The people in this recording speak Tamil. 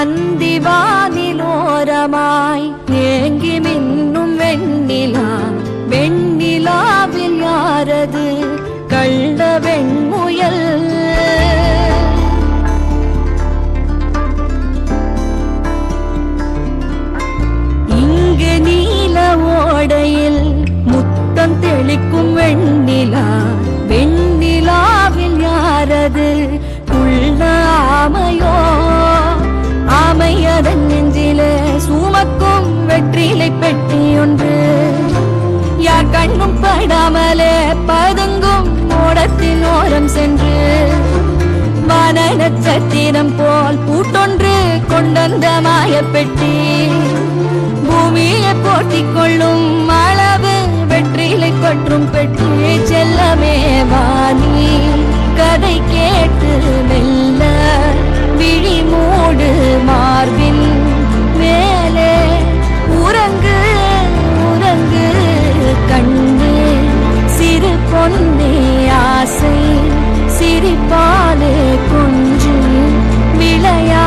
அந்திவானிலோரமாய் ஏங்கி மின்னும் வெண்ணிலா, வெண்ணிலாவில் யாரது கள்ள வெண்முயல்? இங்கு நீல ஓடையில் முத்தம் தெளிக்கும் வெண்ணிலா, வெண்ணிலாவில் யாரது உள்ள ஆமையோ? ஆமையதன் நெஞ்சிலே சுமக்கும் வெற்றிலை பெட்டி ஒன்று, யார் கண்ணும் படாமலே பதுங்கும் ஓடத்தின் ஓரம் சென்று, வான நட்சத்திரம் போல் பூட்டொன்று கொண்டந்த மாயப்பெட்டி, பூமியை போட்டிக் கொள்ளும் அளவு வெற்றிலை பற்றும் பெட்டி. செல்லமே வாணி கதை கேட்டு மெல்ல விழி மூடு மார்பின் மேலே, உறங்கு உறங்கு கண்ணே சிறு பொன்னே, ஆசை சிரிப்பாலே கொஞ்சு விளையா